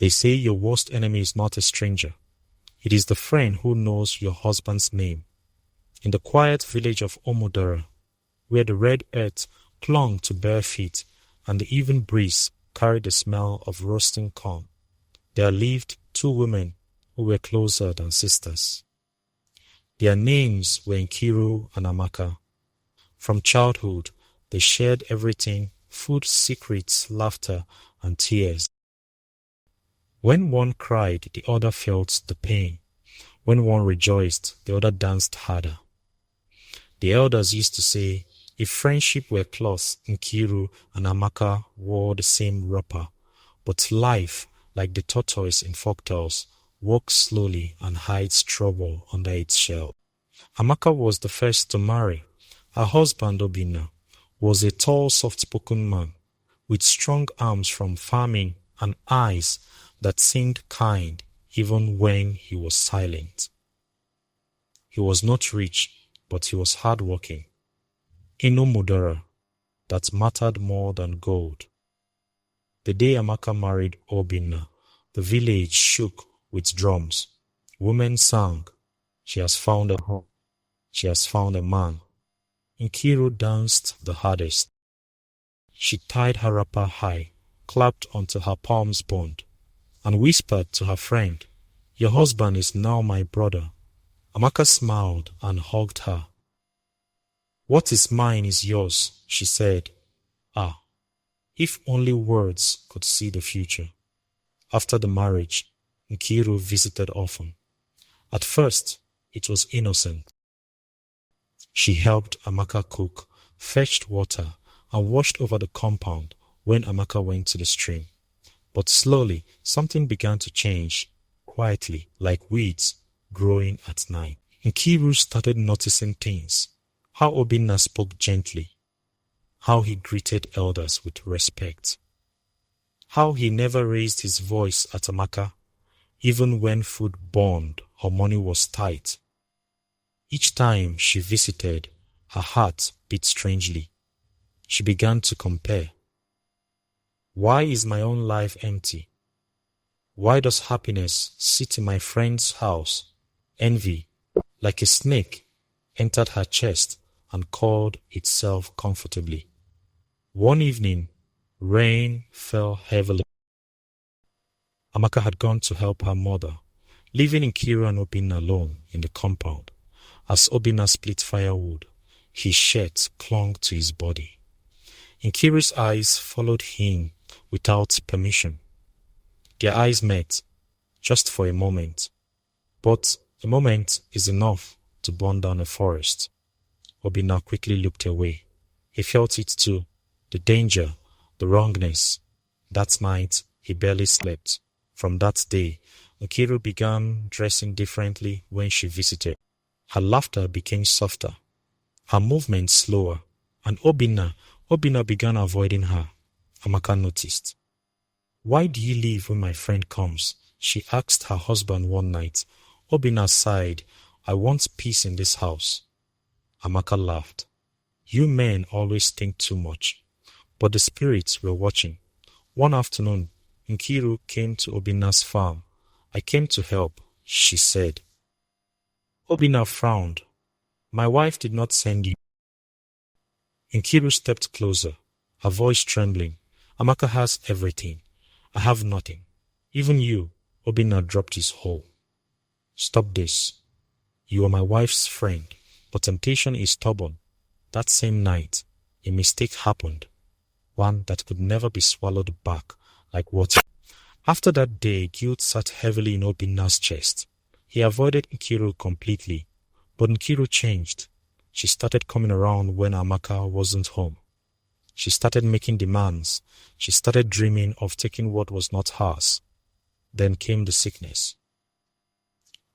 They say your worst enemy is not a stranger. It is the friend who knows your husband's name. In the quiet village of Omodora, where the red earth clung to bare feet and the even breeze carried the smell of roasting corn, there lived two women who were closer than sisters. Their names were Nkiru and Amaka. From childhood, they shared everything: food, secrets, laughter, and tears. When one cried, the other felt the pain. When one rejoiced, the other danced harder. The elders used to say, if friendship were close, Nkiru and Amaka wore the same wrapper, but life, like the tortoise in Folktales, walks slowly and hides trouble under its shell. Amaka was the first to marry. Her husband, Obinna, was a tall, soft-spoken man with strong arms from farming and eyes that seemed kind even when he was silent. He was not rich, but he was hardworking. In Omodora, that mattered more than gold. The day Amaka married Obinna, the village shook with drums. Women sang, "She has found a home. She has found a man." Nkiru danced the hardest. She tied her wrapper high, clapped until her palms burned, and whispered to her friend, "Your husband is now my brother." Amaka smiled and hugged her. "What is mine is yours," she said. Ah, if only words could see the future. After the marriage, Nkiru visited often. At first, it was innocent. She helped Amaka cook, fetched water, and washed over the compound when Amaka went to the stream. But slowly, something began to change, quietly, like weeds growing at night. Nkiru started noticing things: how Obinna spoke gently, how he greeted elders with respect, how he never raised his voice at Amaka, even when food burned or money was tight. Each time she visited, her heart beat strangely. She began to compare. Why is my own life empty? Why does happiness sit in my friend's house? Envy, like a snake, entered her chest and coiled itself comfortably. One evening, rain fell heavily. Amaka had gone to help her mother, leaving Nkiru and Obinna alone in the compound. As Obinna split firewood, his shirt clung to his body. Nkiru's eyes followed him without permission. Their eyes met, just for a moment. But a moment is enough to burn down a forest. Obinna quickly looked away. He felt it too, the danger, the wrongness. That night, he barely slept. From that day, Nkiru began dressing differently when she visited. Her laughter became softer, her movements slower, and Obinna began avoiding her. Amaka noticed. "Why do you leave when my friend comes?" she asked her husband one night. Obinna sighed. "I want peace in this house." Amaka laughed. "You men always think too much." But the spirits were watching. One afternoon, Nkiru came to Obinna's farm. "I came to help," she said. Obinna frowned. "My wife did not send you." Nkiru stepped closer, her voice trembling. "Amaka has everything. I have nothing. Even you." Obinna dropped his hoe. "Stop this. You are my wife's friend, but temptation is stubborn." That same night, a mistake happened, one that could never be swallowed back like water. After that day, guilt sat heavily in Obinna's chest. He avoided Nkiru completely, but Nkiru changed. She started coming around when Amaka wasn't home. She started making demands. She started dreaming of taking what was not hers. Then came the sickness.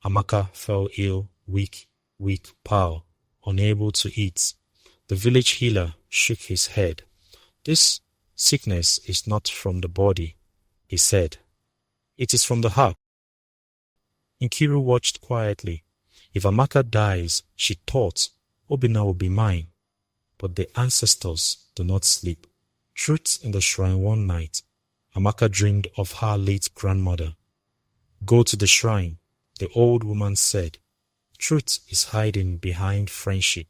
Amaka fell ill, weak, pale, unable to eat. The village healer shook his head. "This sickness is not from the body," he said. "It is from the heart." Nkiru watched quietly. If Amaka dies, she thought, Obinna will be mine. But the ancestors do not sleep. Truth in the shrine one night, Amaka dreamed of her late grandmother. Go to the shrine, the old woman said. Truth is hiding behind friendship.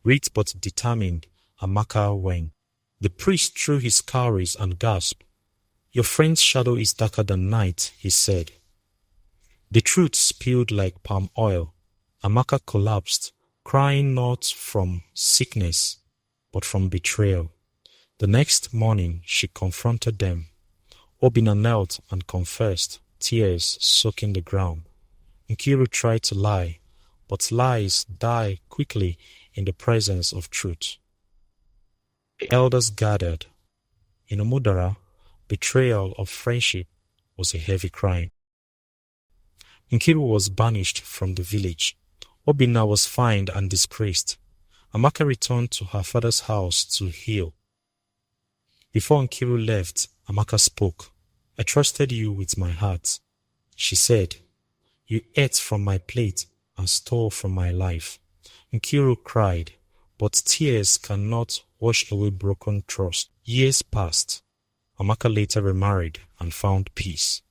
Weak but determined, Amaka went. The priest threw his cowries and gasped. Your friend's shadow is darker than night, he said. The truth spilled like palm oil. Amaka collapsed, crying not from sickness, but from betrayal. The next morning she confronted them. Obina knelt and confessed, tears soaking the ground. Nkiru tried to lie, but lies die quickly in the presence of truth. The elders gathered. In Omudara, betrayal of friendship was a heavy crime. Nkiru was banished from the village. Obina was fined and disgraced. Amaka returned to her father's house to heal. Before Nkiru left, Amaka spoke. I trusted you with my heart. She said, you ate from my plate and stole from my life. Nkiru cried, but tears cannot wash away broken trust. Years passed. Amaka later remarried and found peace.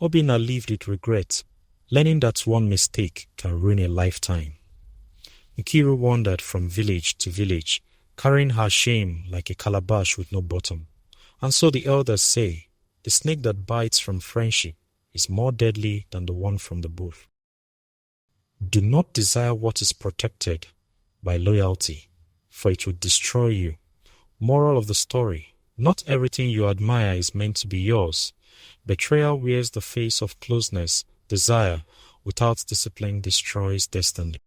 Obina lived with regret, learning that one mistake can ruin a lifetime. Nkiru wandered from village to village, carrying her shame like a calabash with no bottom. And so the elders say, the snake that bites from friendship is more deadly than the one from the bush. Do not desire what is protected by loyalty, for it will destroy you. Moral of the story, not everything you admire is meant to be yours. Betrayal wears the face of closeness. Desire without discipline destroys destiny.